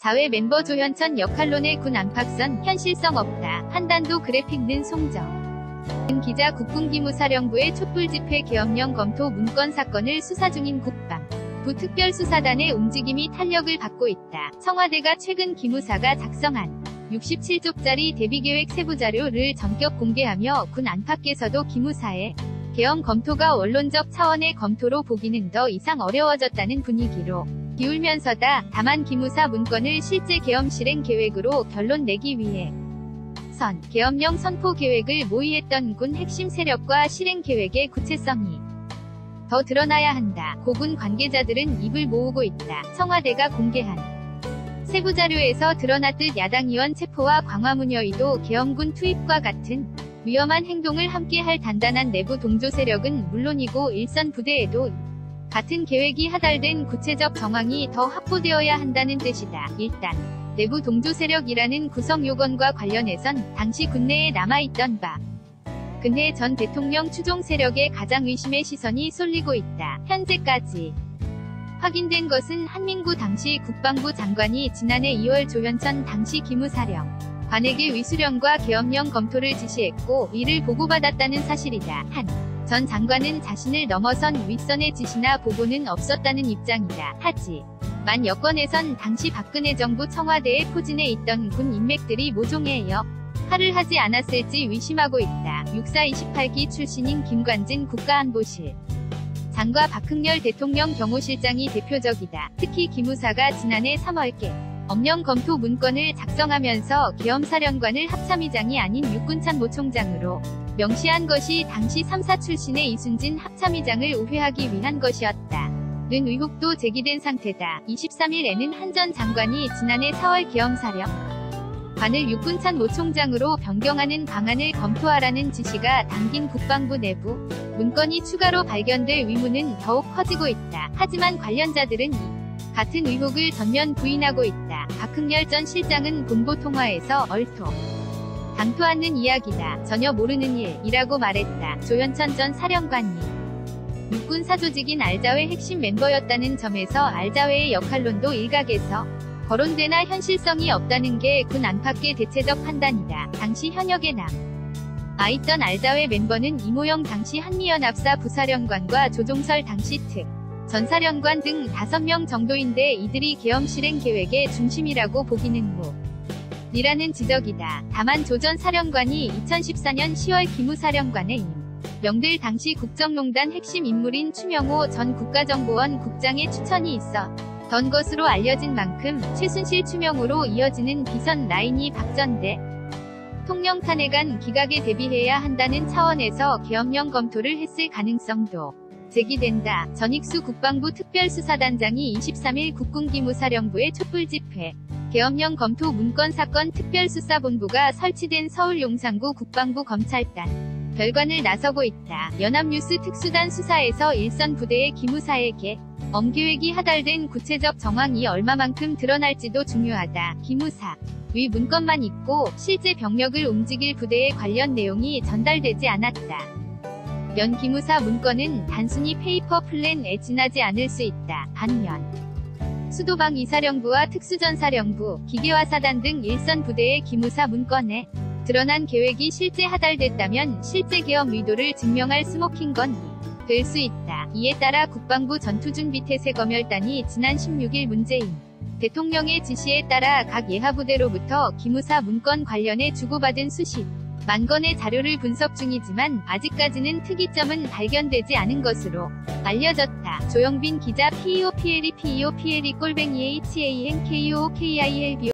자회 멤버 조현천 역할론의 군 안팎선 현실성 없다. 한단도 그래픽 는 송정 기자 국군기무사령부의 촛불집회 계엄령 검토 문건 사건을 수사 중인 국방부 특별수사단의 움직임이 탄력을 받고 있다. 청와대가 최근 기무사가 작성한 67쪽짜리 대비계획 세부자료를 전격 공개하며 군 안팎에서도 기무사의 계엄 검토가 원론적 차원의 검토로 보기는 더 이상 어려워졌다는 분위기로 기울면서다. 다만 기무사 문건을 실제 계엄 실행 계획으로 결론 내기 위해 계엄령 선포 계획을 모의했던 군 핵심 세력과 실행 계획의 구체성이 더 드러나야 한다. 고군 관계자들은 입을 모으고 있다. 청와대가 공개한 세부자료에서 드러났듯 야당 의원 체포와 광화문 여의도 계엄군 투입과 같은 위험한 행동을 함께할 단단한 내부 동조 세력은 물론이고 일선 부대에도 같은 계획이 하달된 구체적 정황이 더 확보되어야 한다는 뜻이다. 일단 내부 동조 세력이라는 구성 요건과 관련해선 당시 군내에 남아있던 박근혜 전 대통령 추종 세력의 가장 의심의 시선이 쏠리고 있다. 현재까지 확인된 것은 한민구 당시 국방부 장관이 지난해 2월 조현천 당시 기무사령관에게 위수령과 계엄령 검토를 지시했고 이를 보고받았다는 사실이다. 한 전 장관은 자신을 넘어선 윗선의 지시나 보고는 없었다는 입장이다. 하지만 여권에선 당시 박근혜 정부 청와대에 포진해 있던 군 인맥들이 모종의 역할을 하지 않았을지 의심하고 있다. 육사 28기 출신인 김관진 국가안보실 장과 박흥렬 대통령 경호실장이 대표적이다. 특히 기무사가 지난해 3월 계엄령 검토 문건을 작성하면서 계엄사령관을 합참의장이 아닌 육군참모총장으로 명시한 것이 당시 3사 출신의 이순진 합참의장을 우회하기 위한 것이었다. 는 의혹도 제기된 상태다. 23일에는 한 전 장관이 지난해 4월 계엄사령관을 육군참모총장으로 변경하는 방안을 검토하라는 지시가 담긴 국방부 내부 문건이 추가로 발견될 의문은 더욱 커지고 있다. 하지만 관련자들은 이 같은 의혹을 전면 부인하고 있다. 박흥렬 전 실장은 본보통화에서 당토하는 이야기다. 전혀 모르는 일이라고 말했다. 조현천 전 사령관이 육군 사조직인 알자회 핵심 멤버였다는 점에서 알자회의 역할론도 일각에서 거론되나 현실성이 없다는 게 군 안팎의 대체적 판단이다. 당시 현역에 남아있던 알자회 멤버는 이모영 당시 한미연합사 부사령관과 조종설 당시 특 전사령관 등 5명 정도인데 이들이 계엄 실행 계획의 중심이라고 보기는 무리라는 지적이다. 다만 조 전 사령관이 2014년 10월 기무사령관에 임명될 당시 국정농단 핵심 인물인 추명호 전 국가정보원 국장의 추천이 있었던 것으로 알려진 만큼 최순실 추명호로 이어지는 비선 라인이 박 전 대통령 탄핵안 기각에 대비해야 한다는 차원에서 계엄령 검토를 했을 가능성도 제기된다. 전익수 국방부 특별수사단장이 23일 국군기무사령부의 촛불집회 계엄령 검토 문건 사건 특별수사본부가 설치된 서울 용산구 국방부 검찰단 별관을 나서고 있다. 연합뉴스 특수단 수사에서 일선 부대의 기무사에게 계획이 하달된 구체적 정황이 얼마만큼 드러날지도 중요하다. 기무사 위 문건만 있고 실제 병력을 움직일 부대의 관련 내용이 전달되지 않았다. 면 기무사 문건은 단순히 페이퍼 플랜에 지나지 않을 수 있다. 반면 수도방 이사령부와 특수전사령부, 기계화사단 등 일선 부대의 기무사 문건에 드러난 계획이 실제 하달됐다면 실제 계엄 의도를 증명할 스모킹건이 될 수 있다. 이에 따라 국방부 전투준비태세검열단이 지난 16일 문재인 대통령의 지시에 따라 각 예하부대로부터 기무사 문건 관련해 주고받은 수십만 건의 자료를 분석 중이지만 아직까지는 특이점은 발견되지 않은 것으로 알려졌다. 조영빈 기자 PEOPLE PEOPLE @HANKUOKILB